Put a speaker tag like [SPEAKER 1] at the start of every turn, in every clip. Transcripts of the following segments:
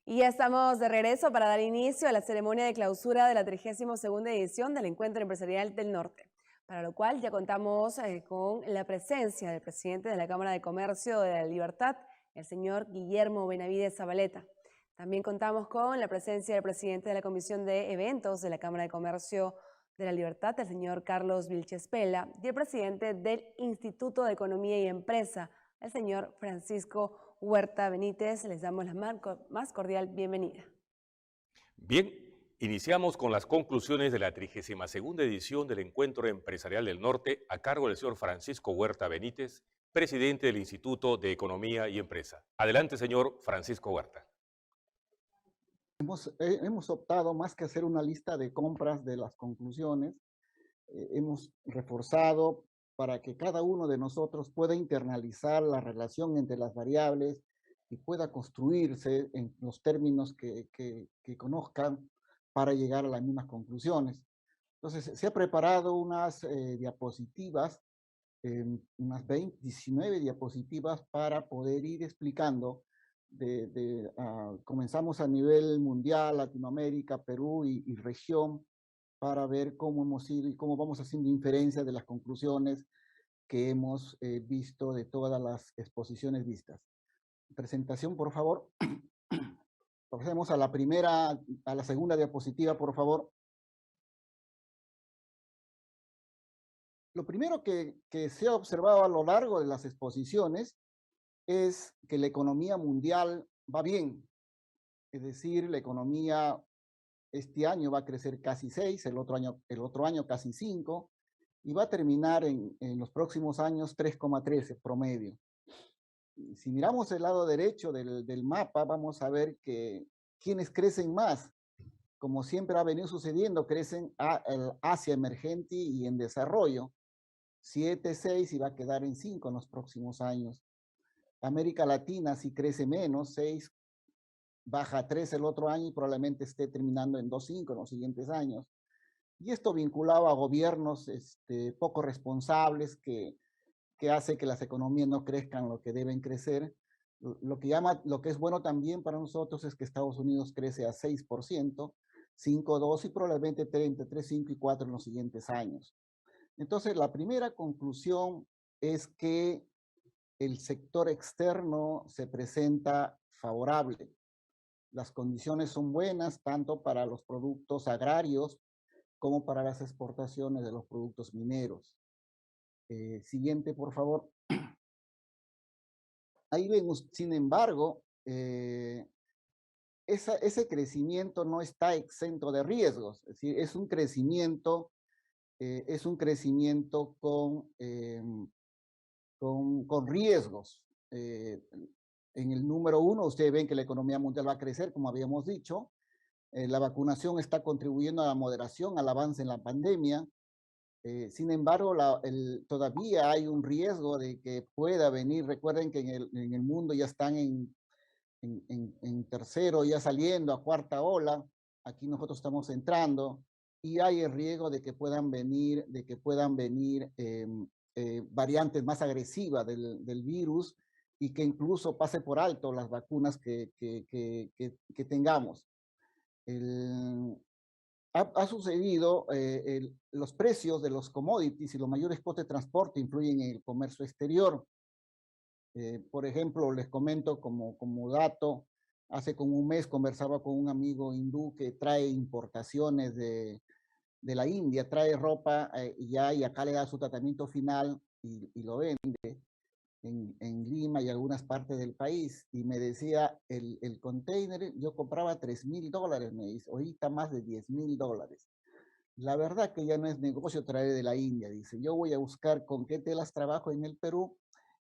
[SPEAKER 1] Y ya estamos de regreso para dar inicio a la ceremonia de clausura de la 32ª edición del Encuentro Empresarial del Norte, para lo cual ya contamos con la presencia del presidente de la Cámara de Comercio de la Libertad, el señor Guillermo Benavides Zabaleta. También contamos con la presencia del presidente de la Comisión de Eventos de la Cámara de Comercio de la Libertad, el señor Carlos Vilches Pela, y el presidente del Instituto de Economía y Empresa, el señor Francisco Huerta Benítez. Les damos la más cordial bienvenida.
[SPEAKER 2] Bien, iniciamos con las conclusiones de la 32ª edición del Encuentro Empresarial del Norte a cargo del señor Francisco Huerta Benítez, presidente del Instituto de Economía y Empresa. Adelante, señor Francisco Huerta.
[SPEAKER 3] Hemos optado, más que hacer una lista de compras de las conclusiones, hemos reforzado para que cada uno de nosotros pueda internalizar la relación entre las variables y pueda construirse en los términos que conozcan para llegar a las mismas conclusiones. Entonces, se ha preparado unas diapositivas, unas 19 diapositivas para poder ir explicando. Comenzamos a nivel mundial, Latinoamérica, Perú y región, para ver cómo hemos ido y cómo vamos haciendo inferencia de las conclusiones que hemos visto de todas las exposiciones vistas. Presentación, por favor. Pasemos a la segunda diapositiva, por favor. Lo primero que se ha observado a lo largo de las exposiciones es que la economía mundial va bien. Es decir, la economía este año va a crecer casi 6, el otro año casi 5, y va a terminar en los próximos años 3,13 promedio. Si miramos el lado derecho del mapa, vamos a ver que quienes crecen más, como siempre ha venido sucediendo, crecen el Asia emergente y en desarrollo, 7, 6 y va a quedar en 5 en los próximos años. América Latina sí crece menos, 6, baja a 3 el otro año y probablemente esté terminando en 2,5 en los siguientes años. Y esto vinculado a gobiernos poco responsables que hace que las economías no crezcan lo que deben crecer. Lo que es bueno también para nosotros es que Estados Unidos crece a 6%, 5,2 y probablemente entre 3, 5 y 4 en los siguientes años. Entonces, la primera conclusión es que el sector externo se presenta favorable. Las condiciones son buenas tanto para los productos agrarios como para las exportaciones de los productos mineros. Siguiente, por favor. Ahí vemos, sin embargo, ese crecimiento no está exento de riesgos, es decir, es un crecimiento con riesgos. En el número 1, ustedes ven que la economía mundial va a crecer, como habíamos dicho. La vacunación está contribuyendo a la moderación, al avance en la pandemia. Sin embargo, todavía hay un riesgo de que pueda venir. Recuerden que en el mundo ya están en tercero, ya saliendo a cuarta ola. Aquí nosotros estamos entrando y hay el riesgo de que puedan venir variantes más agresivas del virus y que incluso pase por alto las vacunas que tengamos. Ha sucedido, los precios de los commodities y los mayores costes de transporte influyen en el comercio exterior. Por ejemplo, les comento como dato, hace como un mes conversaba con un amigo hindú que trae importaciones de la India, trae ropa y acá le da su tratamiento final y lo vende en Lima y algunas partes del país, y me decía, el container yo compraba $3,000, me dice, ahorita más de $10,000. La verdad que ya no es negocio traer de la India, dice, yo voy a buscar con qué telas trabajo en el Perú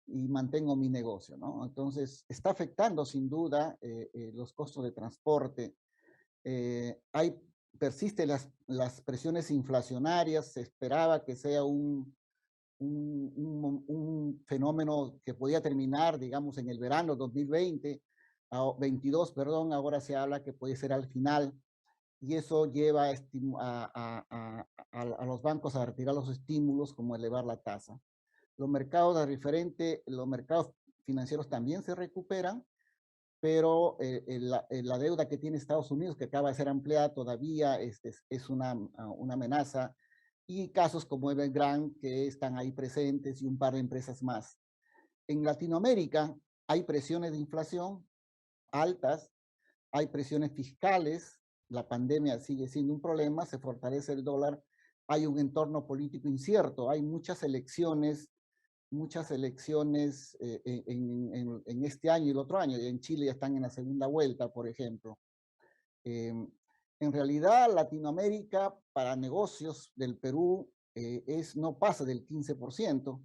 [SPEAKER 3] y mantengo mi negocio, ¿no? Entonces, está afectando sin duda los costos de transporte. Persisten las presiones inflacionarias, se esperaba que sea un fenómeno que podía terminar, digamos, en el verano 2022, perdón, ahora se habla que puede ser al final, y eso lleva a los bancos a retirar los estímulos, como elevar la tasa. Los mercados financieros también se recuperan, pero la deuda que tiene Estados Unidos, que acaba de ser ampliada todavía, es una amenaza, y casos como Evergrande que están ahí presentes y un par de empresas más. En Latinoamérica hay presiones de inflación altas, hay presiones fiscales, la pandemia sigue siendo un problema, se fortalece el dólar, hay un entorno político incierto, hay muchas elecciones en este año y el otro año, y en Chile ya están en la segunda vuelta, por ejemplo. En realidad, Latinoamérica para negocios del Perú no pasa del 15%.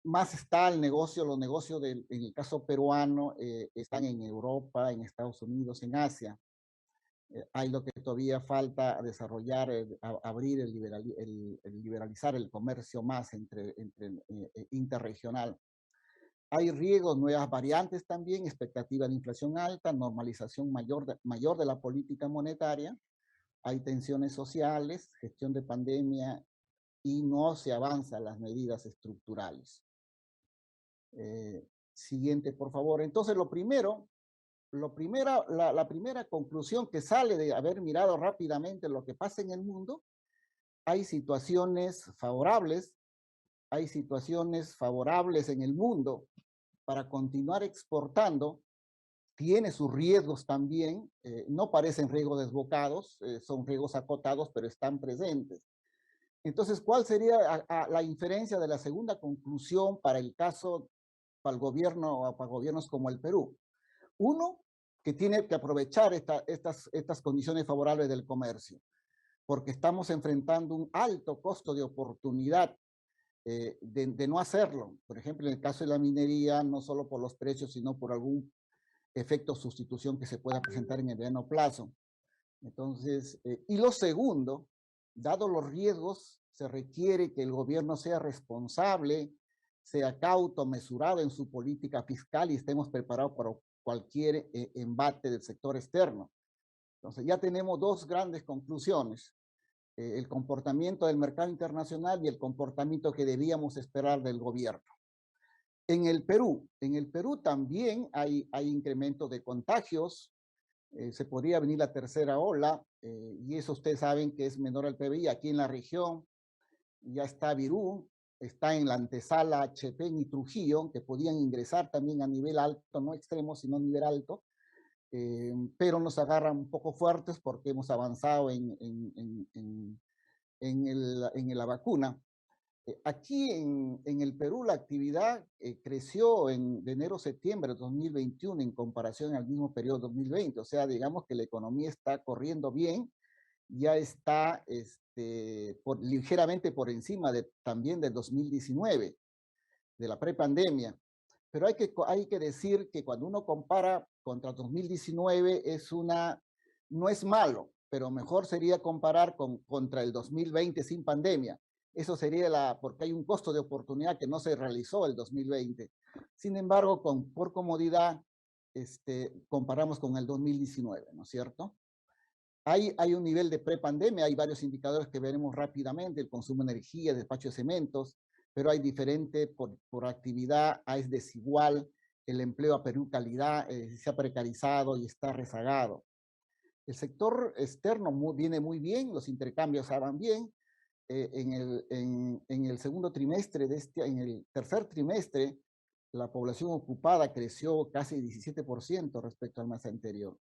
[SPEAKER 3] Más está los negocios en el caso peruano están en Europa, en Estados Unidos, en Asia. Hay lo que todavía falta desarrollar, abrir, liberalizar el comercio más interregional. Hay riesgos, nuevas variantes también, expectativa de inflación alta, normalización mayor de la política monetaria, hay tensiones sociales, gestión de pandemia y no se avanza las medidas estructurales. Siguiente, por favor. Entonces, la primera conclusión que sale de haber mirado rápidamente lo que pasa en el mundo, hay situaciones favorables en el mundo para continuar exportando, tiene sus riesgos también, no parecen riesgos desbocados, son riesgos acotados, pero están presentes. Entonces, ¿cuál sería la inferencia de la segunda conclusión para el caso, para el gobierno o para gobiernos como el Perú? Uno, que tiene que aprovechar estas condiciones favorables del comercio, porque estamos enfrentando un alto costo de oportunidad de no hacerlo. Por ejemplo, en el caso de la minería, no solo por los precios, sino por algún efecto sustitución que se pueda presentar en el mediano plazo. Entonces, y lo segundo, dado los riesgos, se requiere que el gobierno sea responsable, sea cauto, mesurado en su política fiscal y estemos preparados para cualquier embate del sector externo. Entonces, ya tenemos dos grandes conclusiones. El comportamiento del mercado internacional y el comportamiento que debíamos esperar del gobierno. En el Perú también hay incremento de contagios, se podría venir la tercera ola, y eso ustedes saben que es menor al PBI. Aquí en la región ya está Virú, está en la antesala Chepén y Trujillo, que podían ingresar también a nivel alto, no extremo, sino a nivel alto, pero nos agarran un poco fuertes porque hemos avanzado en la vacuna. Aquí en el Perú la actividad creció de enero a septiembre de 2021 en comparación al mismo periodo 2020. O sea, digamos que la economía está corriendo bien, ya está ligeramente por encima también del 2019, de la prepandemia. Pero hay que decir que cuando uno compara contra 2019 no es malo, pero mejor sería comparar contra el 2020 sin pandemia. Eso sería porque hay un costo de oportunidad que no se realizó el 2020. Sin embargo, por comodidad, comparamos con el 2019, ¿no es cierto? Hay un nivel de prepandemia, hay varios indicadores que veremos rápidamente, el consumo de energía, el despacho de cementos, pero hay diferente por actividad, es desigual, el empleo a Perú calidad se ha precarizado y está rezagado. El sector externo viene muy bien, los intercambios van bien. En el segundo trimestre en el tercer trimestre, la población ocupada creció casi 17% respecto al mes anterior.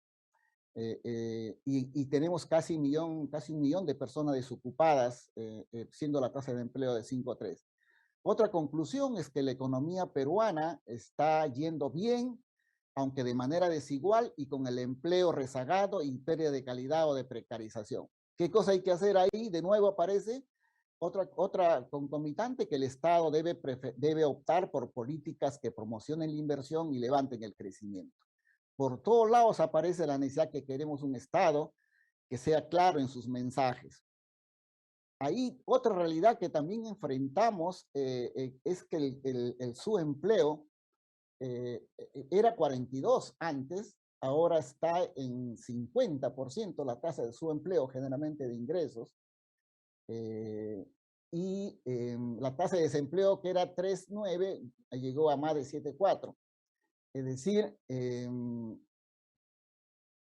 [SPEAKER 3] Y tenemos casi un millón de personas desocupadas, siendo la tasa de empleo de 5,3. Otra conclusión es que la economía peruana está yendo bien, aunque de manera desigual y con el empleo rezagado y pérdida de calidad o de precarización. ¿Qué cosa hay que hacer ahí? De nuevo aparece otra concomitante, que el Estado debe optar por políticas que promocionen la inversión y levanten el crecimiento. Por todos lados aparece la necesidad que queremos un Estado que sea claro en sus mensajes. Ahí otra realidad que también enfrentamos es que el subempleo era 42 antes, ahora está en 50% la tasa de subempleo generalmente de ingresos. y la tasa de desempleo, que era 3,9, llegó a más de 7,4. Es decir,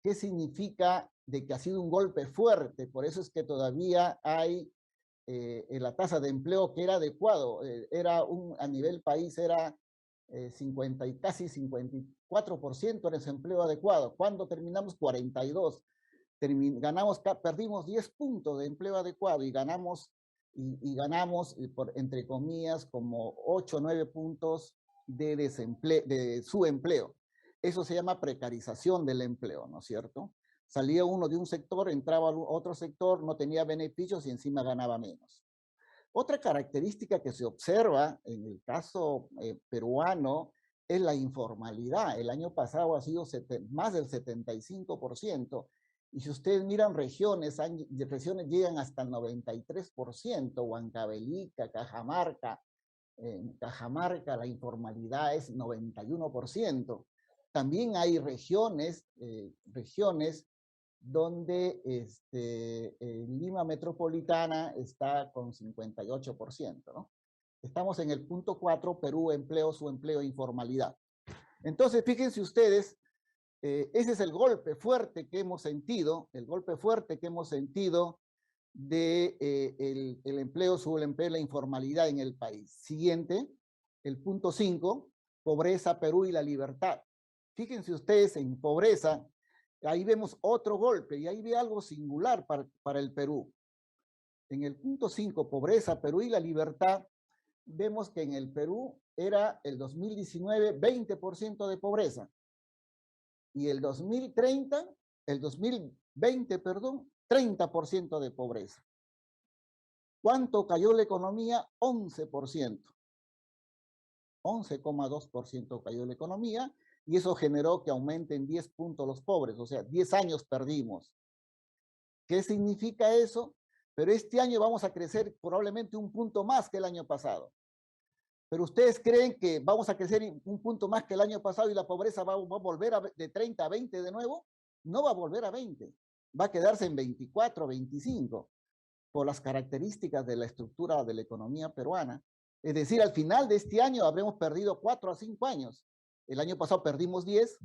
[SPEAKER 3] ¿qué significa de que ha sido un golpe fuerte? Por eso es que todavía hay la tasa de empleo que era adecuado, a nivel país era 50 y casi 54% era desempleo adecuado. Cuando terminamos 42, perdimos 10 puntos de empleo adecuado y ganamos, entre comillas, como 8 o 9 puntos de su empleo. Eso se llama precarización del empleo, ¿no es cierto? Salía uno de un sector, entraba a otro sector, no tenía beneficios y encima ganaba menos. Otra característica que se observa en el caso peruano es la informalidad. El año pasado ha sido más del 75%. Y si ustedes miran regiones llegan hasta el 93%, Huancavelica, Cajamarca. En Cajamarca la informalidad es 91%. También hay regiones donde Lima Metropolitana está con 58%, ¿no? Estamos en el punto 4, Perú, empleo, subempleo, informalidad. Entonces, fíjense ustedes, ese es el golpe fuerte que hemos sentido, de el empleo, subempleo, la informalidad en el país. Siguiente, el punto 5, pobreza, Perú y la libertad. Fíjense ustedes en pobreza, ahí vemos otro golpe y ahí ve algo singular para el Perú. En el punto 5, pobreza, Perú y la libertad, vemos que en el Perú era el 2019 20% de pobreza y el 2020, perdón, 30% de pobreza. ¿Cuánto cayó la economía? 11%. 11,2% cayó la economía y eso generó que aumenten 10 puntos los pobres, o sea, 10 años perdimos. ¿Qué significa eso? Pero este año vamos a crecer probablemente un punto más que el año pasado. Pero ustedes creen que vamos a crecer un punto más que el año pasado y la pobreza va a volver de 30 a 20 de nuevo? No va a volver a 20, va a quedarse en 24, 25, por las características de la estructura de la economía peruana. Es decir, al final de este año habremos perdido 4 a 5 años. El año pasado perdimos 10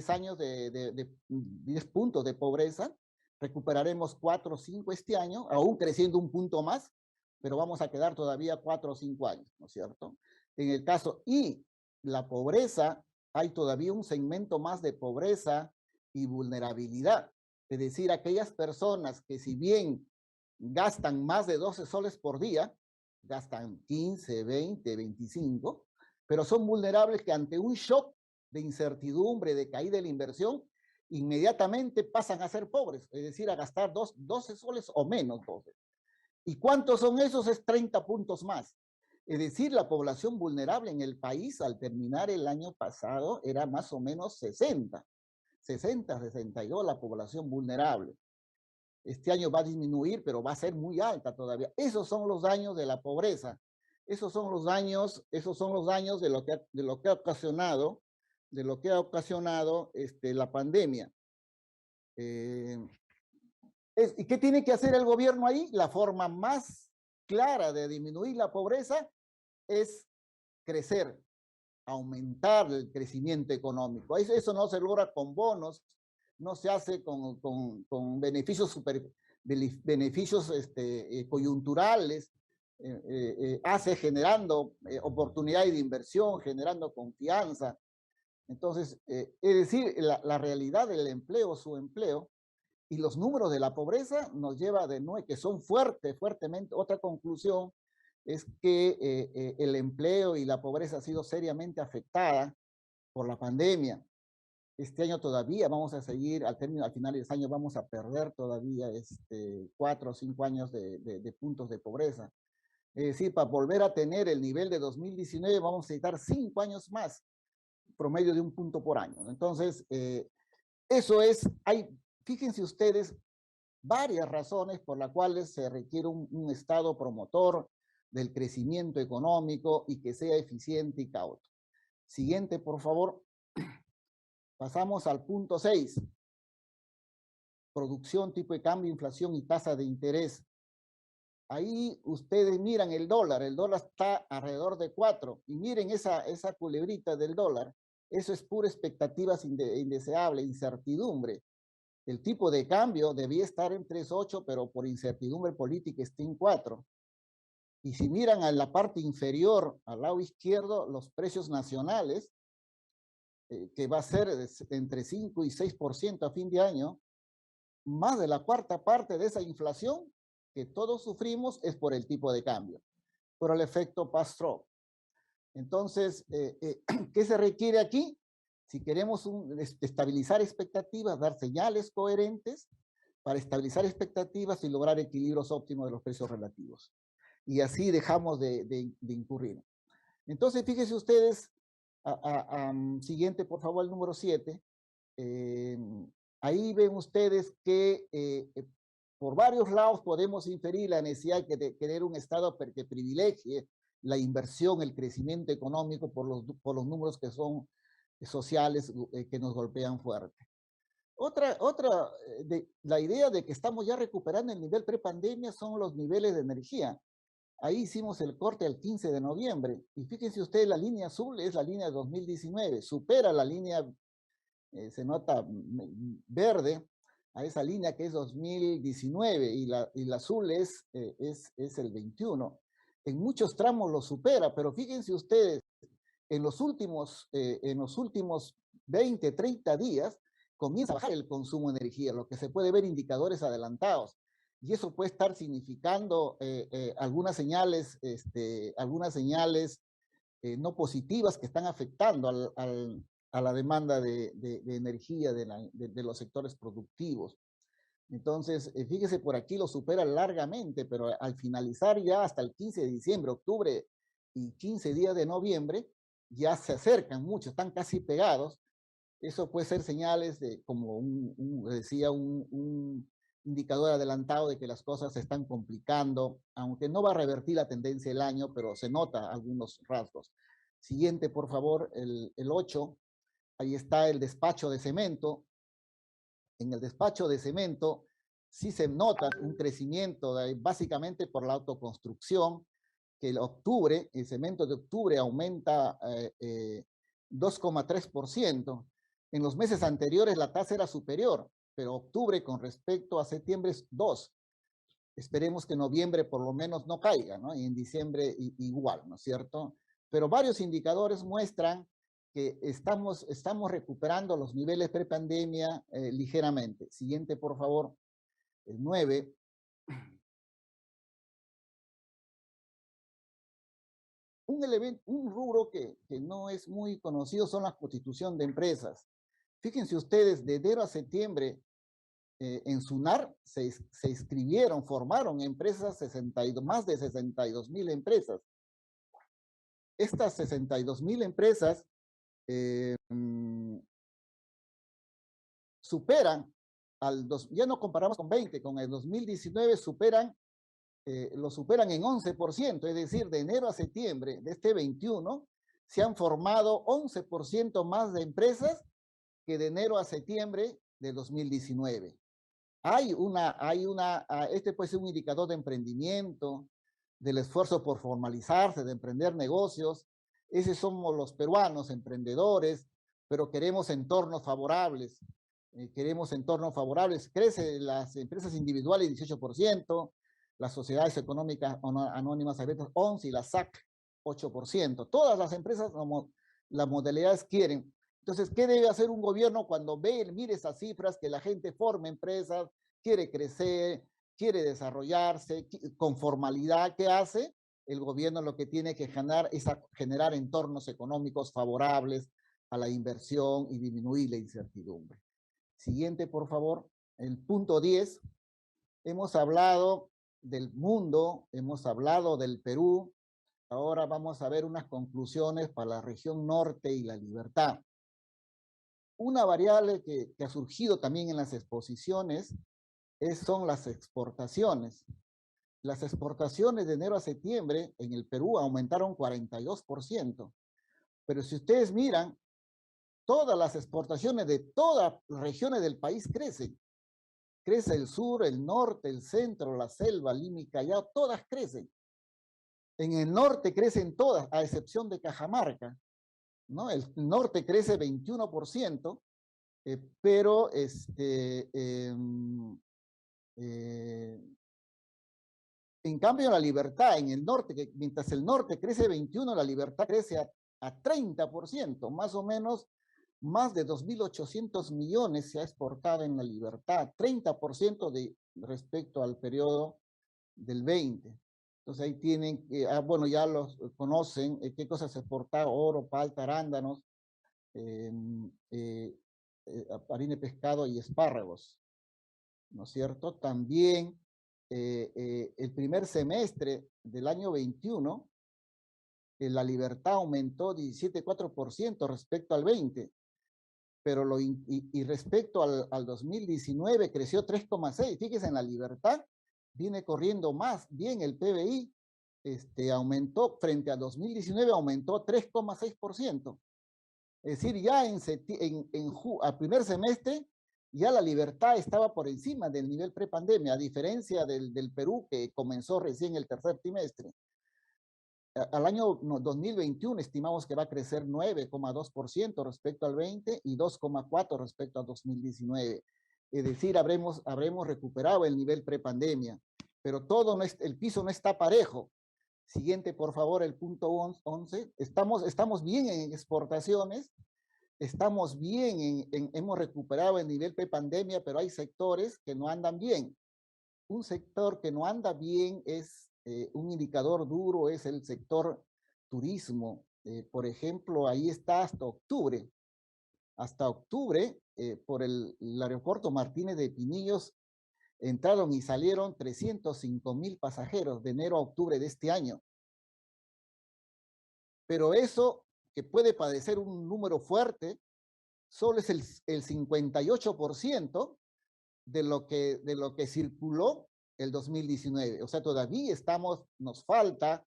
[SPEAKER 3] años de 10 puntos de pobreza. Recuperaremos 4 o 5 este año, aún creciendo un punto más, pero vamos a quedar todavía 4 o 5 años, ¿no es cierto? En el caso, y la pobreza, hay todavía un segmento más de pobreza y vulnerabilidad. Es decir, aquellas personas que si bien gastan más de 12 soles por día, gastan 15, 20, 25, pero son vulnerables que ante un shock de incertidumbre, de caída de la inversión, inmediatamente pasan a ser pobres, es decir, a gastar 12 soles o menos 12. ¿Y cuántos son esos? Es 30 puntos más. Es decir, la población vulnerable en el país al terminar el año pasado era más o menos 60, 62 la población vulnerable. Este año va a disminuir, pero va a ser muy alta todavía. Esos son los daños de la pobreza. Esos son los daños de lo que ha ocasionado, la pandemia. ¿Y qué tiene que hacer el gobierno ahí? La forma más clara de disminuir la pobreza es crecer, aumentar el crecimiento económico. Eso no se logra con bonos, no se hace con beneficios coyunturales, hace generando oportunidades de inversión, generando confianza. Entonces, es decir, la realidad del empleo, su empleo, y los números de la pobreza nos lleva de nuevo, que son fuertemente. Otra conclusión es que el empleo y la pobreza ha sido seriamente afectada por la pandemia. Este año todavía vamos a seguir, al final de este año vamos a perder todavía 4 o 5 años de puntos de pobreza. Es decir, para volver a tener el nivel de 2019 vamos a necesitar 5 años más, promedio de 1 punto por año. Entonces, fíjense ustedes, varias razones por las cuales se requiere un Estado promotor del crecimiento económico y que sea eficiente y cauto. Siguiente, por favor. Pasamos al punto 6. Producción, tipo de cambio, inflación y tasa de interés. Ahí ustedes miran el dólar está alrededor de 4, y miren esa culebrita del dólar, eso es pura expectativas indeseable, incertidumbre. El tipo de cambio debía estar en 3.8, pero por incertidumbre política está en 4. Y si miran a la parte inferior, al lado izquierdo, los precios nacionales, que va a ser entre 5 y 6% a fin de año, más de la cuarta parte de esa inflación que todos sufrimos es por el tipo de cambio, por el efecto pass-through. Entonces, ¿qué se requiere aquí? Si queremos estabilizar expectativas, dar señales coherentes para estabilizar expectativas y lograr equilibrios óptimos de los precios relativos. Y así dejamos de incurrir. Entonces, fíjense ustedes, siguiente, por favor, el número 7. Ahí ven ustedes que por varios lados podemos inferir la necesidad de tener un Estado que privilegie la inversión, el crecimiento económico por los números que son sociales que nos golpean fuerte. La idea de que estamos ya recuperando el nivel prepandemia son los niveles de energía. Ahí hicimos el corte el 15 de noviembre y fíjense ustedes, la línea azul es la línea de 2019, supera la línea, se nota verde, a esa línea que es 2019 y la azul es el 21. En muchos tramos lo supera, pero fíjense ustedes, en los últimos 20, 30 días comienza a bajar el consumo de energía, lo que se puede ver indicadores adelantados. Y eso puede estar significando algunas señales no positivas que están afectando a la demanda de energía de los sectores productivos. Entonces, fíjese, por aquí lo supera largamente, pero al finalizar ya hasta el 15 de diciembre, octubre y 15 días de noviembre, ya se acercan mucho, están casi pegados. Eso puede ser señales de, como decía, un indicador adelantado de que las cosas se están complicando, aunque no va a revertir la tendencia del año, pero se nota algunos rasgos. Siguiente, por favor, el 8. Ahí está el despacho de cemento. En el despacho de cemento sí se nota un crecimiento básicamente por la autoconstrucción, que el cemento de octubre aumenta 2,3%. En los meses anteriores la tasa era superior, pero octubre con respecto a septiembre es 2. Esperemos que noviembre por lo menos no caiga, ¿no? Y en diciembre igual, ¿no es cierto? Pero varios indicadores muestran que estamos recuperando los niveles prepandemia ligeramente. Siguiente, por favor, el 9. Un rubro que no es muy conocido son la constitución de empresas. Fíjense ustedes, de enero a septiembre, en SUNAR se inscribieron, formaron empresas, más de 62,000 empresas. Estas 62,000 empresas superan ya no comparamos con 20, con el 2019 lo superan en 11%, es decir, de enero a septiembre de este 21 se han formado 11% más de empresas que de enero a septiembre de 2019. Este puede ser un indicador de emprendimiento, del esfuerzo por formalizarse, de emprender negocios. Esos somos los peruanos, emprendedores, pero queremos entornos favorables. Crecen las empresas individuales 18%, las sociedades económicas anónimas abiertas 11% y la SAC 8%. Todas las empresas, las modalidades quieren. Entonces, ¿qué debe hacer un gobierno cuando mire esas cifras, que la gente forme empresas, quiere crecer, quiere desarrollarse con formalidad? ¿Qué hace? El gobierno lo que tiene que generar entornos económicos favorables a la inversión y disminuir la incertidumbre. Siguiente, por favor. El punto 10. Hemos hablado del mundo, hemos hablado del Perú. Ahora vamos a ver unas conclusiones para la región norte y la libertad. Una variable que ha surgido también en las exposiciones son las exportaciones. Las exportaciones de enero a septiembre en el Perú aumentaron 42%. Pero si ustedes miran, todas las exportaciones de todas las regiones del país crecen. crece el sur, el norte, el centro, la selva, Lima y Callao, todas crecen. En el norte crecen todas, a excepción de Cajamarca, ¿no? El norte crece 21%, pero en cambio la libertad en el norte, que mientras el norte crece 21%, la libertad crece a 30%, más o menos. Más de 2.800 millones se ha exportado en la libertad, 30% respecto al periodo del 20. Entonces ahí tienen, bueno, ya los conocen, qué cosas se exporta: oro, palta, arándanos, harina de pescado y espárragos, ¿no es cierto? También el primer semestre del año 21, la libertad aumentó 17,4% respecto al 20. Pero y respecto al 2019 creció 3,6%. Fíjese, en la libertad viene corriendo más bien el PBI, aumentó frente a 2019, aumentó 3,6%. Es decir, ya al primer semestre ya la libertad estaba por encima del nivel prepandemia, a diferencia del Perú, que comenzó recién el tercer trimestre. Al año 2021 estimamos que va a crecer 9,2% respecto al 20 y 2,4% respecto a 2019. Es decir, habremos recuperado el nivel prepandemia, pero el piso no está parejo. Siguiente, por favor, el punto 11. Estamos bien en exportaciones, estamos bien, hemos recuperado el nivel prepandemia, pero hay sectores que no andan bien. Un sector que no anda bien es un indicador duro, es el sector turismo. Por ejemplo, ahí está hasta octubre. Hasta octubre, por el aeropuerto Martínez de Pinillos, entraron y salieron 305,000 pasajeros de enero a octubre de este año. Pero eso, que puede parecer un número fuerte, solo es el 58% de lo que circuló el 2019. O sea, todavía nos falta,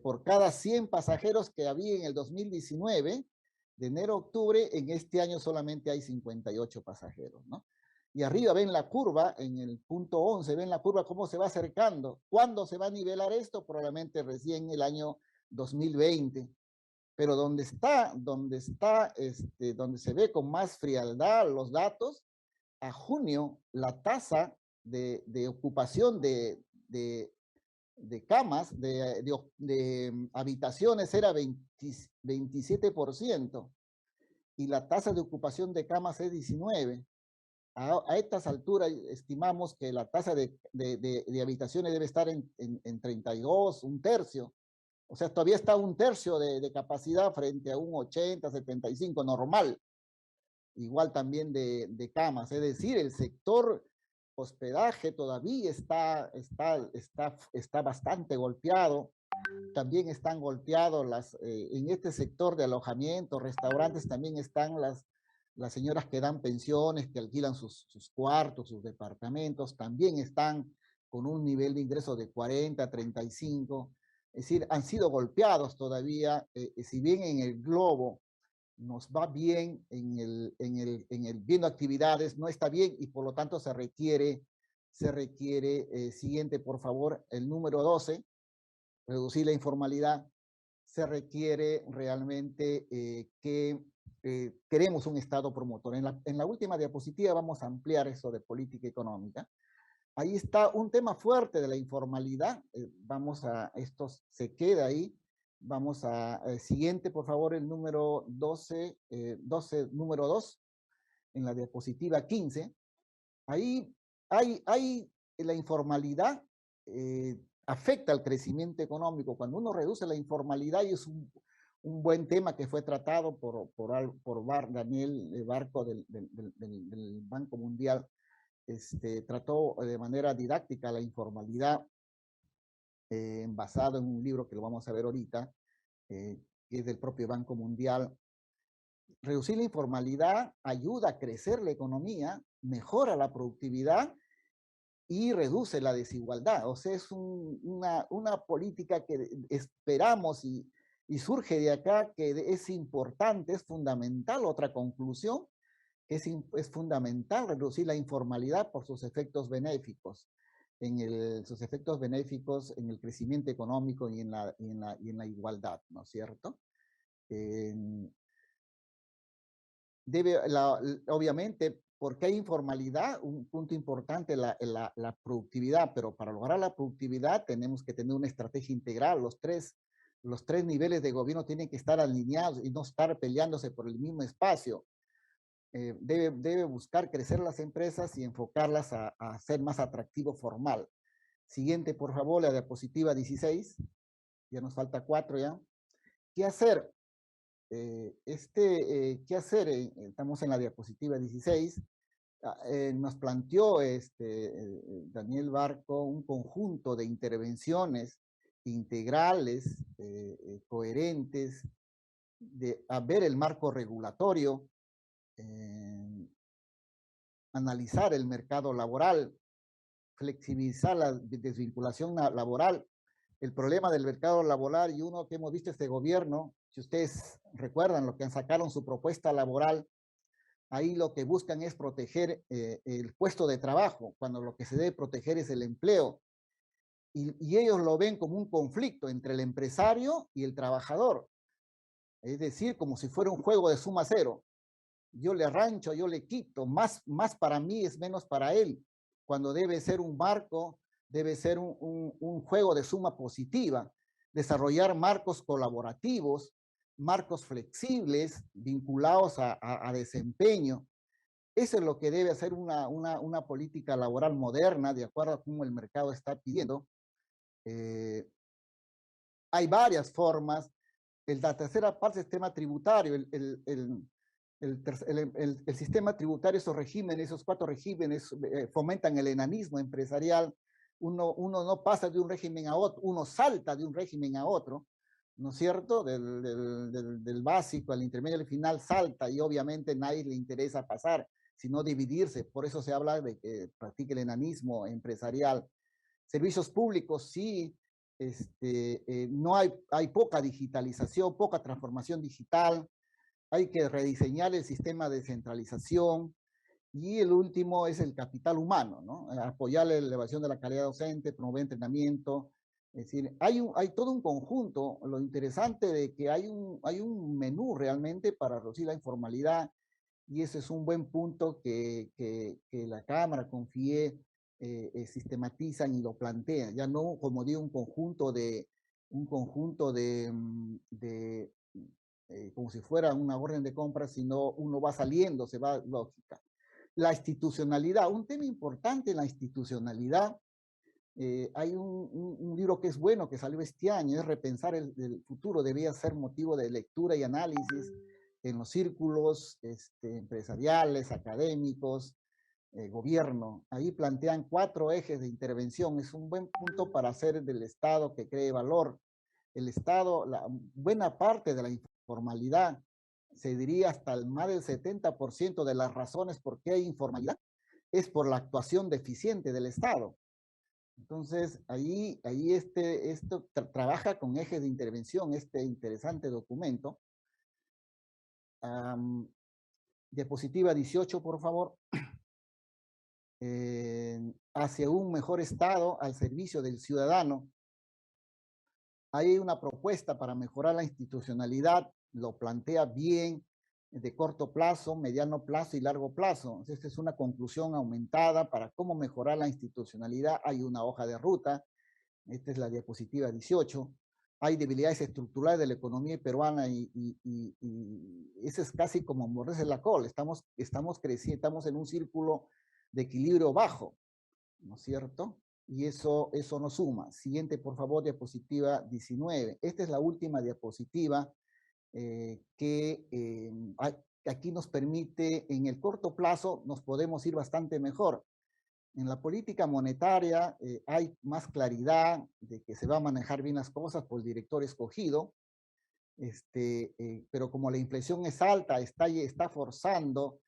[SPEAKER 3] por cada 100 pasajeros que había en el 2019, de enero a octubre, en este año solamente hay 58 pasajeros, ¿no? Y arriba ven la curva, en el punto 11, ven la curva cómo se va acercando. ¿Cuándo se va a nivelar esto? Probablemente recién el año 2020. Pero donde se ve con más frialdad los datos, a junio la tasa de ocupación de camas, de habitaciones era 27%, y la tasa de ocupación de camas es 19%. A estas alturas estimamos que la tasa de habitaciones debe estar en 32, un tercio. O sea, todavía está un tercio de capacidad frente a un 80, 75 normal. Igual también de camas. Es decir, el sector hospedaje todavía está bastante golpeado. También están golpeados en este sector de alojamiento, restaurantes, también están las señoras que dan pensiones, que alquilan sus cuartos, sus departamentos, también están con un nivel de ingreso de 40, 35. Es decir, han sido golpeados todavía, si bien en el globo nos va bien, viendo actividades no está bien, y por lo tanto se requiere, siguiente por favor, el número 12, reducir la informalidad. Se requiere realmente que queremos un Estado promotor. En la última diapositiva vamos a ampliar eso de política económica. Ahí está un tema fuerte de la informalidad. Esto se queda ahí. Vamos siguiente, por favor, el número 12, número 2, en la diapositiva 15. Ahí hay la informalidad, afecta al crecimiento económico. Cuando uno reduce la informalidad, y es un buen tema que fue tratado por Daniel Barco del Banco Mundial, trató de manera didáctica la informalidad, basado en un libro que lo vamos a ver ahorita, que es del propio Banco Mundial. Reducir la informalidad ayuda a crecer la economía, mejora la productividad y reduce la desigualdad. O sea, es una política que esperamos y surge de acá, que es importante, es fundamental. Otra conclusión que es fundamental reducir la informalidad por sus efectos benéficos, sus efectos benéficos en el crecimiento económico y en la igualdad, ¿no es cierto? Obviamente, porque hay informalidad, un punto importante es la productividad, pero para lograr la productividad tenemos que tener una estrategia integral. Los tres niveles de gobierno tienen que estar alineados y no estar peleándose por el mismo espacio. Debe buscar crecer las empresas y enfocarlas a ser más atractivo formal. Siguiente, por favor, la diapositiva 16. Ya nos falta 4 ya. ¿Qué hacer? ¿Qué hacer? Estamos en la diapositiva 16. Nos planteó Daniel Barco un conjunto de intervenciones integrales, coherentes, a ver el marco regulatorio, analizar el mercado laboral, flexibilizar la desvinculación laboral. El problema del mercado laboral y uno que hemos visto este gobierno, si ustedes recuerdan lo que sacaron su propuesta laboral, ahí lo que buscan es proteger el puesto de trabajo, cuando lo que se debe proteger es el empleo. Y ellos lo ven como un conflicto entre el empresario y el trabajador. Es decir, como si fuera un juego de suma cero. Yo le arrancho, yo le quito, más para mí es menos para él, cuando debe ser un marco, debe ser un juego de suma positiva, desarrollar marcos colaborativos, marcos flexibles, vinculados a desempeño. Eso es lo que debe hacer una política laboral moderna, de acuerdo a cómo el mercado está pidiendo. Hay varias formas. La tercera parte es el tema tributario, el sistema tributario, esos 4 regímenes fomentan el enanismo empresarial. Uno no pasa de un régimen a otro, uno salta de un régimen a otro, ¿no es cierto? Del básico al intermedio al final salta y obviamente a nadie le interesa pasar, sino dividirse. Por eso se habla de que practique el enanismo empresarial. Servicios públicos, sí, no hay poca digitalización, poca transformación digital. Hay que rediseñar el sistema de centralización y el último es el capital humano, ¿no? Apoyar la elevación de la calidad docente, promover entrenamiento. Es decir, hay todo un conjunto. Lo interesante de que hay un menú realmente para reducir la informalidad y ese es un buen punto que la Cámara, confíe, sistematizan y lo plantean. Ya no, como digo, un conjunto de como si fuera una orden de compra, sino uno va saliendo, se va lógica. La institucionalidad, un tema importante en la institucionalidad, hay un libro que es bueno, que salió este año, es Repensar el futuro, debía ser motivo de lectura y análisis en los círculos empresariales, académicos, gobierno. Ahí plantean 4 ejes de intervención, es un buen punto para hacer del Estado que cree valor. El Estado, buena parte de la informalidad, se diría hasta más del 70% de las razones por qué hay informalidad, es por la actuación deficiente del Estado. Entonces, ahí esto trabaja con ejes de intervención, este interesante documento. Diapositiva 18, por favor. Hacia un mejor Estado al servicio del ciudadano. Hay una propuesta para mejorar la institucionalidad, lo plantea bien, de corto plazo, mediano plazo y largo plazo. Esta es una conclusión aumentada para cómo mejorar la institucionalidad. Hay una hoja de ruta, esta es la diapositiva 18. Hay debilidades estructurales de la economía peruana y eso es casi como morderse la cola. Estamos creciendo, estamos en un círculo de equilibrio bajo, ¿no es cierto? Y eso no suma. Siguiente, por favor, diapositiva 19. Esta es la última diapositiva que aquí nos permite, en el corto plazo, nos podemos ir bastante mejor. En la política monetaria hay más claridad de que se va a manejar bien las cosas por el director escogido, pero como la inflación es alta, está forzando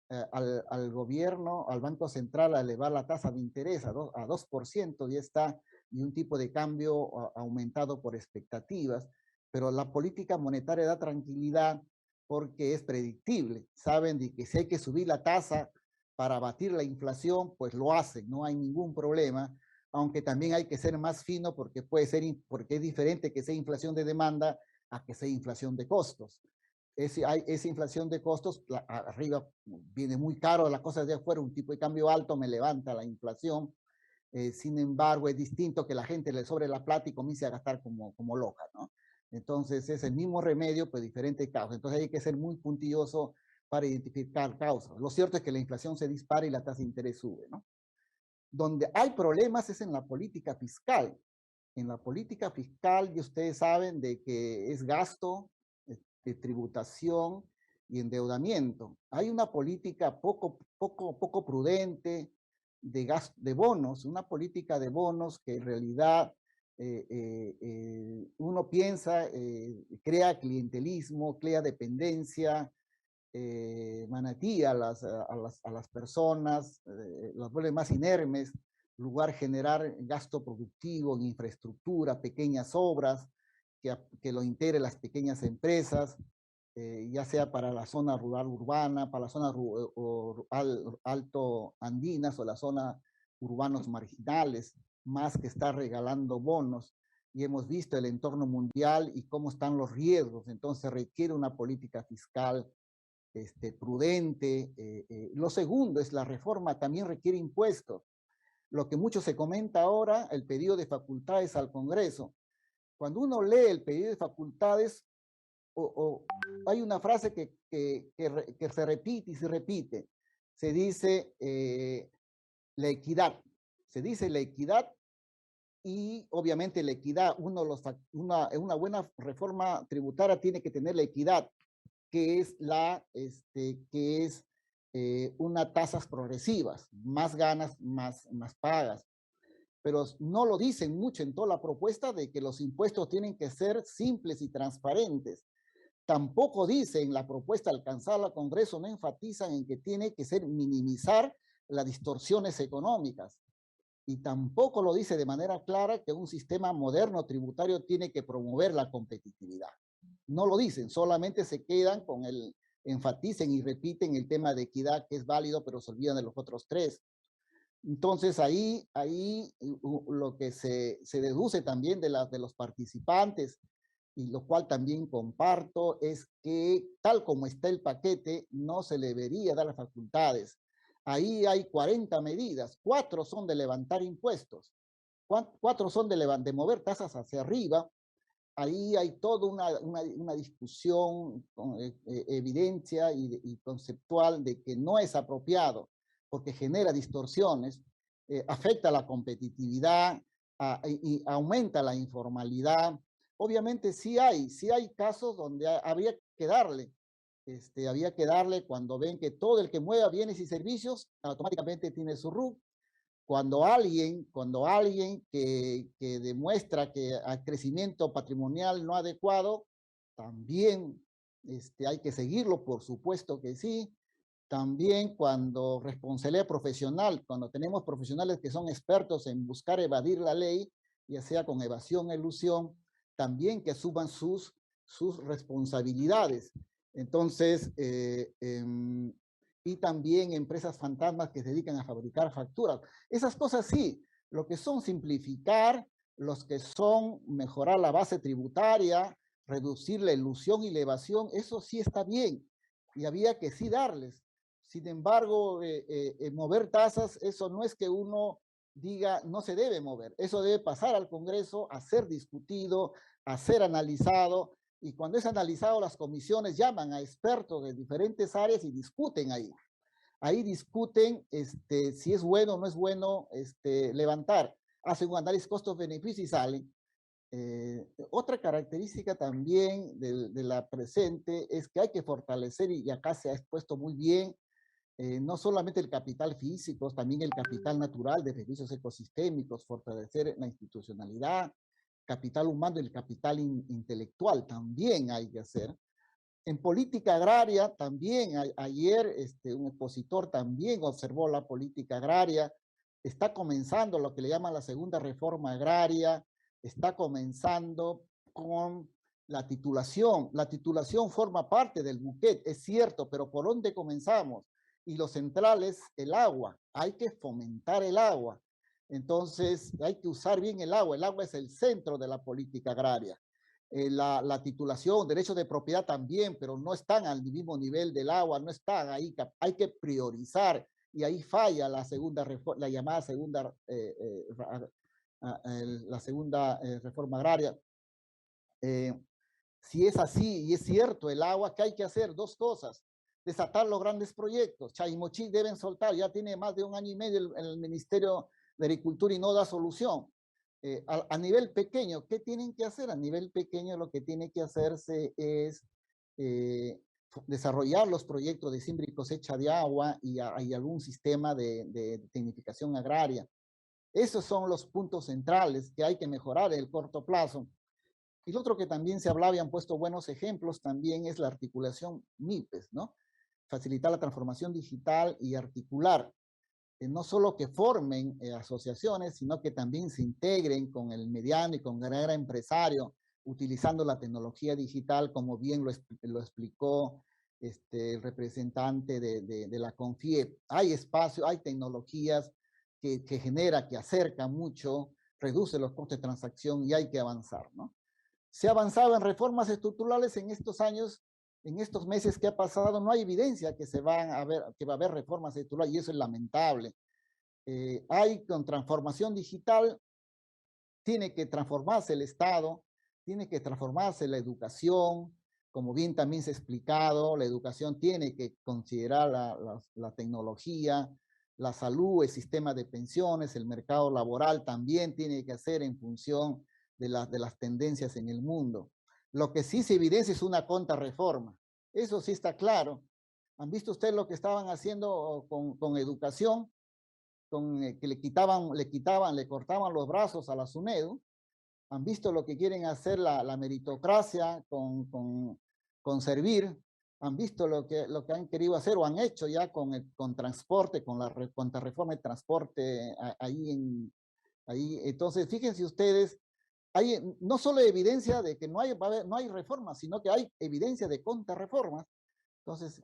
[SPEAKER 3] al gobierno, al Banco Central, a elevar la tasa de interés a 2%, ya está, y un tipo de cambio aumentado por expectativas, pero la política monetaria da tranquilidad porque es predictible. Saben de que si hay que subir la tasa para abatir la inflación, pues lo hacen, no hay ningún problema, aunque también hay que ser más fino porque puede ser, porque es diferente que sea inflación de demanda a que sea inflación de costos. Esa inflación de costos, arriba viene muy caro las cosas de afuera, un tipo de cambio alto me levanta la inflación. Sin embargo, es distinto que la gente le sobre la plata y comience a gastar como loca, ¿no? Entonces, es el mismo remedio, pues diferente causa. Entonces, hay que ser muy puntilloso para identificar causas. Lo cierto es que la inflación se dispara y la tasa de interés sube, ¿no? Donde hay problemas es en la política fiscal. En la política fiscal, y ustedes saben de que es gasto, de tributación y endeudamiento. Hay una política poco prudente de bonos, una política de bonos que en realidad uno piensa, crea clientelismo, crea dependencia, manatía a las personas, las vuelve más inermes, lugar generar gasto productivo en infraestructura, pequeñas obras, que lo integre las pequeñas empresas, ya sea para la zona rural urbana, para la zona alto andinas o la zona urbanos marginales, más que estar regalando bonos. Y hemos visto el entorno mundial y cómo están los riesgos, entonces requiere una política fiscal prudente. Lo segundo es la reforma, también requiere impuestos. Lo que mucho se comenta ahora, el pedido de facultades al Congreso. Cuando uno lee el pedido de facultades, hay una frase que se repite y se repite. Se dice la equidad. Se dice la equidad y obviamente la equidad, una buena reforma tributaria tiene que tener la equidad, que es una tasas progresivas, más ganas, más pagas. Pero no lo dicen mucho en toda la propuesta de que los impuestos tienen que ser simples y transparentes. Tampoco dicen la propuesta alcanzada al Congreso, no enfatizan en que tiene que ser minimizar las distorsiones económicas. Y tampoco lo dice de manera clara que un sistema moderno tributario tiene que promover la competitividad. No lo dicen, solamente se quedan con enfaticen y repiten el tema de equidad, que es válido, pero se olvidan de los otros tres. Entonces ahí lo que se deduce también de los participantes, y lo cual también comparto, es que tal como está el paquete, no se le debería dar las facultades. Ahí hay 40 medidas, 4 son de levantar impuestos, 4 son de mover tasas hacia arriba. Ahí hay toda una discusión con evidencia y conceptual de que no es apropiado porque genera distorsiones, afecta la competitividad y aumenta la informalidad. Obviamente sí hay casos donde habría que darle, cuando ven que todo el que mueva bienes y servicios automáticamente tiene su RUC. Cuando alguien que demuestra que al crecimiento patrimonial no adecuado, también hay que seguirlo, por supuesto que sí. También cuando responsabilidad profesional, cuando tenemos profesionales que son expertos en buscar evadir la ley, ya sea con evasión, elusión, también que asuman sus responsabilidades. Entonces, y también empresas fantasmas que se dedican a fabricar facturas. Esas cosas sí, lo que son simplificar, los que son mejorar la base tributaria, reducir la ilusión y la evasión, eso sí está bien y había que sí darles. Sin embargo, mover tasas, eso no es que uno diga no se debe mover, eso debe pasar al Congreso a ser discutido, a ser analizado, y cuando es analizado las comisiones llaman a expertos de diferentes áreas y discuten ahí. Ahí discuten si es bueno o no es bueno levantar, hacen un análisis costos-beneficios y salen. Otra característica también de la presente es que hay que fortalecer, y acá se ha expuesto muy bien, no solamente el capital físico, también el capital natural de servicios ecosistémicos, fortalecer la institucionalidad, capital humano y el capital intelectual también hay que hacer. En política agraria también, ayer un expositor también observó la política agraria, está comenzando lo que le llaman la segunda reforma agraria, está comenzando con La titulación forma parte del buquet, es cierto, pero ¿por dónde comenzamos? Y lo central es el agua, hay que fomentar el agua. Entonces hay que usar bien el agua es el centro de la política agraria. La titulación, derechos de propiedad también, pero no están al mismo nivel del agua, no están ahí, hay que priorizar y ahí falla la segunda la llamada segunda, la segunda reforma agraria. Si es así y es cierto el agua, ¿qué hay que hacer? Dos cosas. Desatar los grandes proyectos. Chaimochí deben soltar, ya tiene más de un año y medio el Ministerio de Agricultura y no da solución. A nivel pequeño, ¿qué tienen que hacer? A nivel pequeño lo que tiene que hacerse es desarrollar los proyectos de siembra y cosecha de agua y algún sistema de tecnificación agraria. Esos son los puntos centrales que hay que mejorar en el corto plazo. Y lo otro que también se hablaba y han puesto buenos ejemplos también es la articulación MIPES, ¿no? Facilitar la transformación digital y articular, no solo que formen asociaciones, sino que también se integren con el mediano y con el gran empresario, utilizando la tecnología digital, como bien lo explicó el representante de la CONFIEP. Hay espacio, hay tecnologías que genera, que acerca mucho, reduce los costes de transacción y hay que avanzar, ¿no? Se ha avanzado en reformas estructurales en estos años, en estos meses que ha pasado, no hay evidencia que va a haber reformas estructurales y eso es lamentable. Hay con transformación digital, tiene que transformarse el Estado, tiene que transformarse la educación, como bien también se ha explicado, la educación tiene que considerar la tecnología, la salud, el sistema de pensiones, el mercado laboral también tiene que hacer en función de las tendencias en el mundo. Lo que sí se evidencia es una contrarreforma, eso sí está claro. ¿Han visto ustedes lo que estaban haciendo con educación? Que le cortaban los brazos a la SUNEDU. Han visto lo que quieren hacer la meritocracia con Servir. Han visto lo que han querido hacer o han hecho ya con transporte, con la contrarreforma de transporte ahí. Entonces, fíjense ustedes, hay no solo evidencia de que no hay reformas, sino que hay evidencia de contrarreformas. Entonces,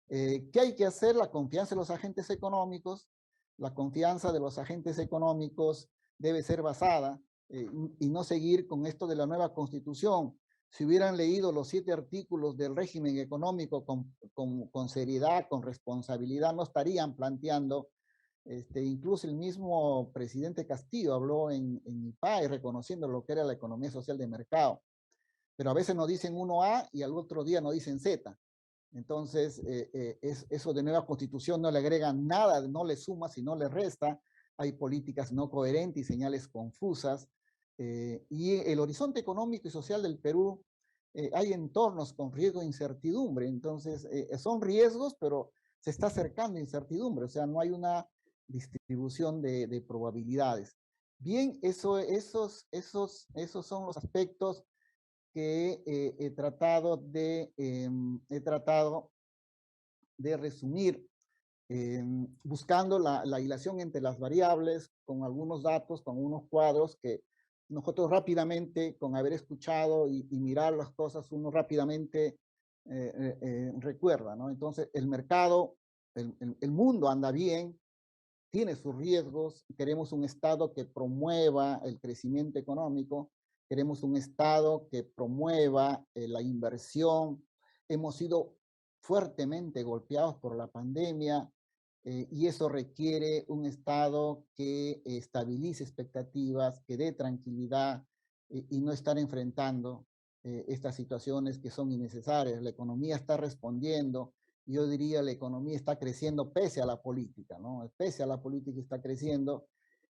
[SPEAKER 3] ¿qué hay que hacer? La confianza de los agentes económicos. La confianza de los agentes económicos debe ser basada y no seguir con esto de la nueva constitución. Si hubieran leído los 7 artículos del régimen económico con seriedad, con responsabilidad, no estarían planteando, incluso el mismo presidente Castillo habló en IPAE reconociendo lo que era la economía social de mercado. Pero a veces nos dicen 1A y al otro día nos dicen Z. Entonces, eso de nueva constitución no le agrega nada, no le suma, sino le resta. Hay políticas no coherentes y señales confusas. Y el horizonte económico y social del Perú, hay entornos con riesgo de incertidumbre. Entonces, son riesgos, pero se está acercando incertidumbre. O sea, no hay una distribución de probabilidades. Bien, esos son los aspectos que he tratado de resumir, buscando la hilación entre las variables, con algunos datos, con unos cuadros que nosotros rápidamente, con haber escuchado y mirar las cosas, uno rápidamente recuerda, ¿no? Entonces, el mercado, el mundo anda bien, tiene sus riesgos, queremos un Estado que promueva el crecimiento económico, queremos un Estado que promueva la inversión. Hemos sido fuertemente golpeados por la pandemia y eso requiere un Estado que estabilice expectativas, que dé tranquilidad y no estar enfrentando estas situaciones que son innecesarias. La economía está respondiendo. Yo diría la economía está creciendo pese a la política, ¿no? Pese a la política está creciendo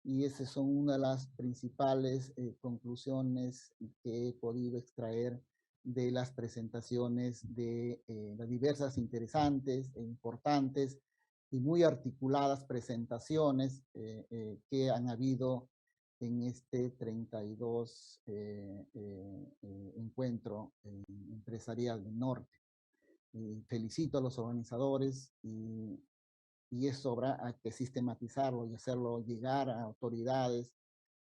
[SPEAKER 3] y esas son una de las principales conclusiones que he podido extraer de las presentaciones de las diversas interesantes e importantes y muy articuladas presentaciones que han habido en este 32 encuentro empresarial del norte. Felicito a los organizadores y es sobra hay que sistematizarlo y hacerlo llegar a autoridades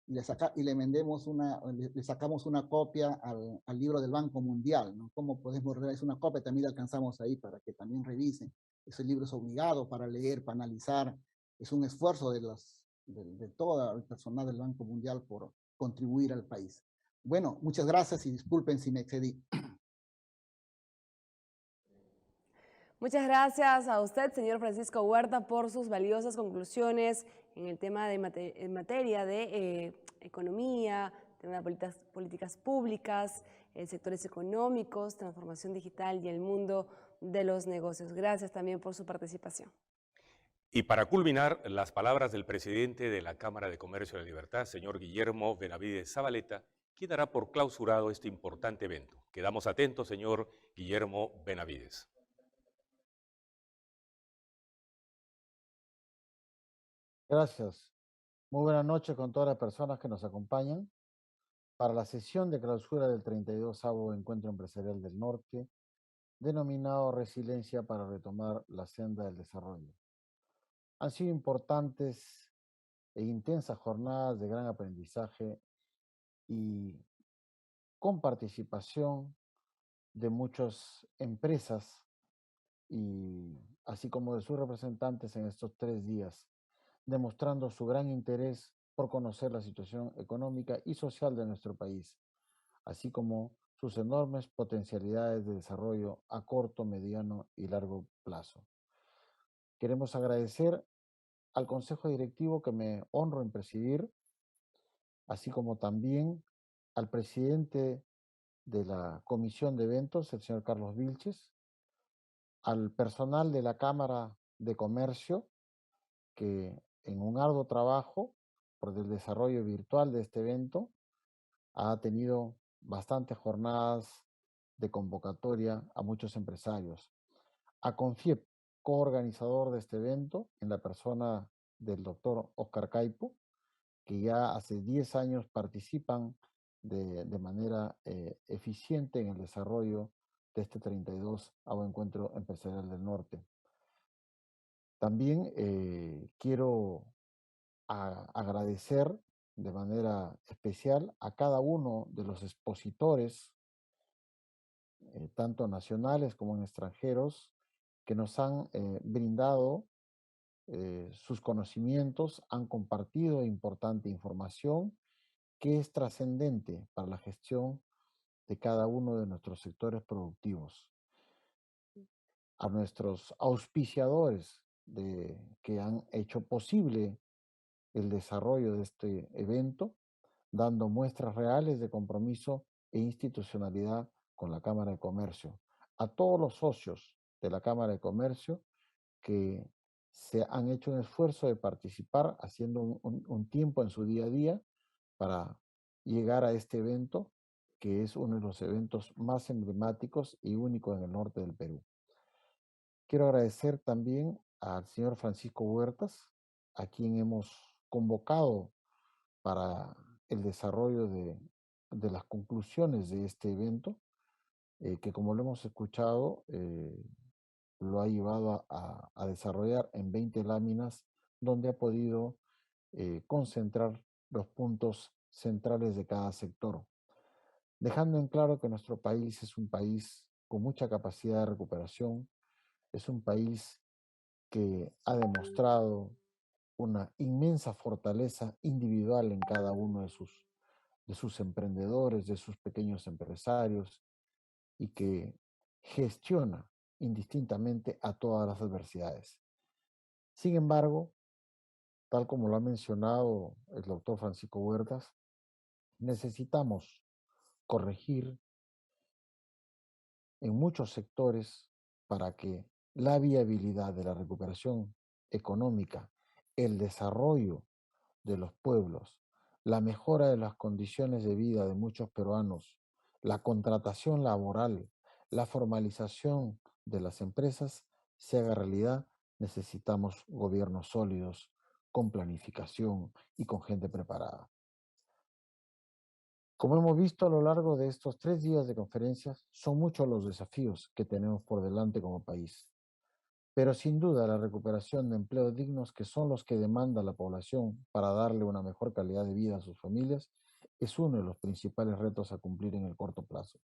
[SPEAKER 3] y le vendemos le sacamos una copia al libro del Banco Mundial, ¿no? ¿Cómo podemos realizar una copia? También la alcanzamos ahí para que también revisen. Ese libro es obligado para leer, para analizar. Es un esfuerzo de todo el personal del Banco Mundial por contribuir al país. Bueno, muchas gracias y disculpen si me excedí.
[SPEAKER 1] Muchas gracias a usted, señor Francisco Huerta, por sus valiosas conclusiones en el tema de en materia de economía, tema de políticas públicas, sectores económicos, transformación digital y el mundo de los negocios. Gracias también por su participación.
[SPEAKER 2] Y para culminar, las palabras del presidente de la Cámara de Comercio de la Libertad, señor Guillermo Benavides Zabaleta, quien dará por clausurado este importante evento. Quedamos atentos, señor Guillermo Benavides.
[SPEAKER 4] Gracias. Muy buenas noches con todas las personas que nos acompañan para la sesión de clausura del 32º Encuentro Empresarial del Norte, denominado Resiliencia para retomar la senda del desarrollo. Han sido importantes e intensas jornadas de gran aprendizaje y con participación de muchas empresas y así como de sus representantes en estos 3 días, demostrando su gran interés por conocer la situación económica y social de nuestro país, así como sus enormes potencialidades de desarrollo a corto, mediano y largo plazo. Queremos agradecer al Consejo Directivo que me honro en presidir, así como también al presidente de la Comisión de Eventos, el señor Carlos Vilches, al personal de la Cámara de Comercio, que en un arduo trabajo por el desarrollo virtual de este evento ha tenido bastantes jornadas de convocatoria a muchos empresarios. A CONFIEP, coorganizador de este evento, en la persona del doctor Oscar Caipo, que ya hace 10 años participan de manera eficiente en el desarrollo de este 32º Encuentro Empresarial del Norte. También quiero agradecer de manera especial a cada uno de los expositores, tanto nacionales como en extranjeros, que nos han brindado sus conocimientos, han compartido importante información que es trascendente para la gestión de cada uno de nuestros sectores productivos. A nuestros auspiciadores que han hecho posible el desarrollo de este evento, dando muestras reales de compromiso e institucionalidad con la Cámara de Comercio. A todos los socios de la Cámara de Comercio que se han hecho un esfuerzo de participar, haciendo un tiempo en su día a día para llegar a este evento, que es uno de los eventos más emblemáticos y únicos en el norte del Perú. Quiero agradecer también al señor Francisco Huertas, a quien hemos convocado para el desarrollo de las conclusiones de este evento, que como lo hemos escuchado, lo ha llevado a desarrollar en 20 láminas, donde ha podido concentrar los puntos centrales de cada sector, dejando en claro que nuestro país es un país con mucha capacidad de recuperación, es un país que ha demostrado una inmensa fortaleza individual en cada uno de sus emprendedores, de sus pequeños empresarios, y que gestiona indistintamente a todas las adversidades. Sin embargo, tal como lo ha mencionado el doctor Francisco Huertas, necesitamos corregir en muchos sectores para que la viabilidad de la recuperación económica, el desarrollo de los pueblos, la mejora de las condiciones de vida de muchos peruanos, la contratación laboral, la formalización de las empresas se haga realidad, necesitamos gobiernos sólidos, con planificación y con gente preparada. Como hemos visto a lo largo de estos 3 días de conferencias, son muchos los desafíos que tenemos por delante como país. Pero sin duda la recuperación de empleos dignos, que son los que demanda la población para darle una mejor calidad de vida a sus familias, es uno de los principales retos a cumplir en el corto plazo.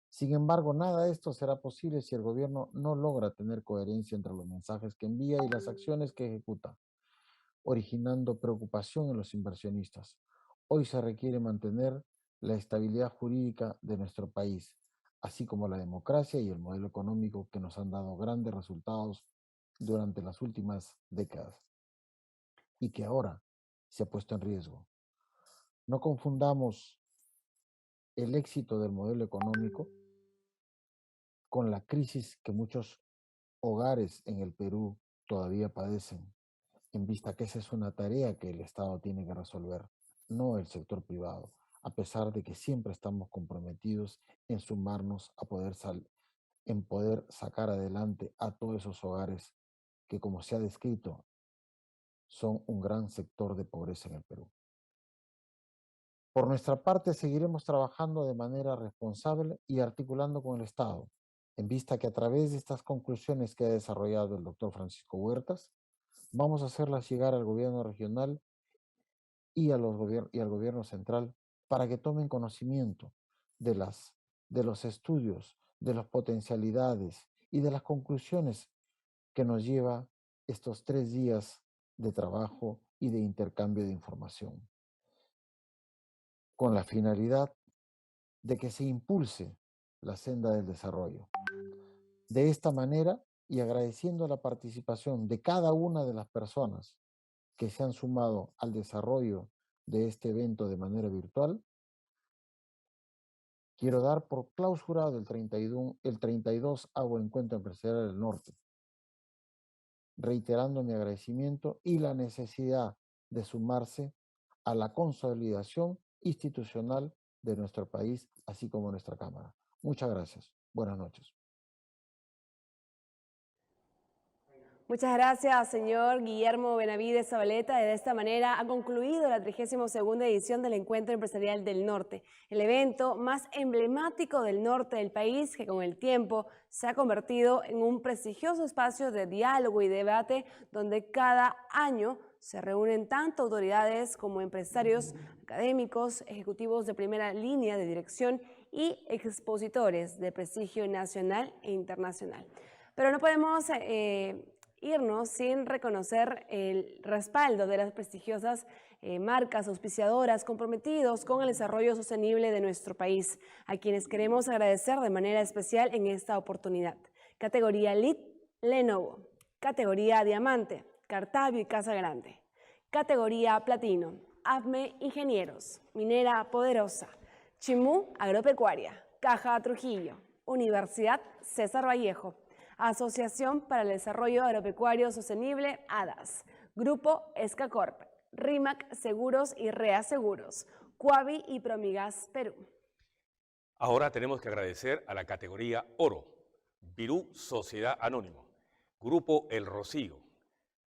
[SPEAKER 4] Sin embargo, nada de esto será posible si el gobierno no logra tener coherencia entre los mensajes que envía y las acciones que ejecuta, originando preocupación en los inversionistas. Hoy se requiere mantener la estabilidad jurídica de nuestro país, así como la democracia y el modelo económico que nos han dado grandes resultados durante las últimas décadas y que ahora se ha puesto en riesgo. No confundamos el éxito del modelo económico con la crisis que muchos hogares en el Perú todavía padecen, en vista que esa es una tarea que el Estado tiene que resolver, no el sector privado, a pesar de que siempre estamos comprometidos en sumarnos a en poder sacar adelante a todos esos hogares que, como se ha descrito, son un gran sector de pobreza en el Perú. Por nuestra parte, seguiremos trabajando de manera responsable y articulando con el Estado, en vista que a través de estas conclusiones que ha desarrollado el doctor Francisco Huertas, vamos a hacerlas llegar al gobierno regional y al gobierno central para que tomen conocimiento de los estudios, de las potencialidades y de las conclusiones que nos lleva estos 3 días de trabajo y de intercambio de información, con la finalidad de que se impulse la senda del desarrollo. De esta manera, y agradeciendo la participación de cada una de las personas que se han sumado al desarrollo de este evento de manera virtual, quiero dar por clausurado el 32º Encuentro Empresarial del Norte, reiterando mi agradecimiento y la necesidad de sumarse a la consolidación institucional de nuestro país, así como nuestra Cámara. Muchas gracias. Buenas noches.
[SPEAKER 1] Muchas gracias, señor Guillermo Benavides Zabaleta. De esta manera ha concluido la 32ª edición del Encuentro Empresarial del Norte, el evento más emblemático del norte del país que con el tiempo se ha convertido en un prestigioso espacio de diálogo y debate donde cada año se reúnen tanto autoridades como empresarios, académicos, ejecutivos de primera línea de dirección y expositores de prestigio nacional e internacional. Pero no podemos irnos sin reconocer el respaldo de las prestigiosas marcas auspiciadoras comprometidos con el desarrollo sostenible de nuestro país, a quienes queremos agradecer de manera especial en esta oportunidad. Categoría LEED, Lenovo. Categoría Diamante, Cartabio y Casa Grande. Categoría Platino, AFME Ingenieros, Minera Poderosa, Chimú Agropecuaria, Caja Trujillo, Universidad César Vallejo, Asociación para el Desarrollo Agropecuario Sostenible, ADAS, Grupo Escacorp, RIMAC Seguros y REA Seguros, Cuavi y Promigas Perú.
[SPEAKER 2] Ahora tenemos que agradecer a la categoría Oro, Virú Sociedad Anónimo, Grupo El Rocío,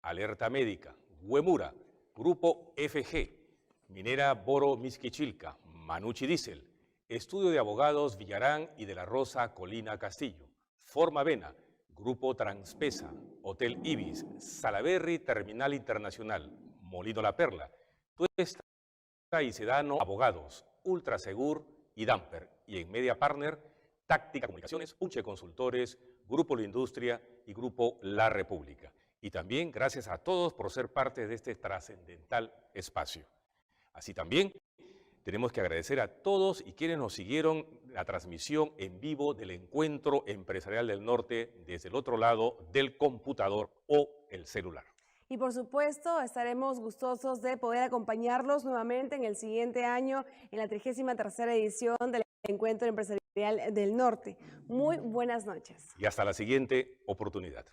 [SPEAKER 2] Alerta Médica, Huemura, Grupo FG, Minera Boro Misquichilca, Manucci Diesel, Estudio de Abogados Villarán y de la Rosa Colina Castillo, Formavena, Grupo Transpesa, Hotel Ibis, Salaberry Terminal Internacional, Molino La Perla, Tuesta y Sedano Abogados, Ultrasegur y Damper. Y en Media Partner, Táctica Comunicaciones, Unche Consultores, Grupo La Industria y Grupo La República. Y también gracias a todos por ser parte de este trascendental espacio. Así también tenemos que agradecer a todos y quienes nos siguieron la transmisión en vivo del Encuentro Empresarial del Norte desde el otro lado del computador o el celular.
[SPEAKER 1] Y por supuesto, estaremos gustosos de poder acompañarlos nuevamente en el siguiente año en la 33ª edición del Encuentro Empresarial del Norte. Muy buenas noches.
[SPEAKER 2] Y hasta la siguiente oportunidad.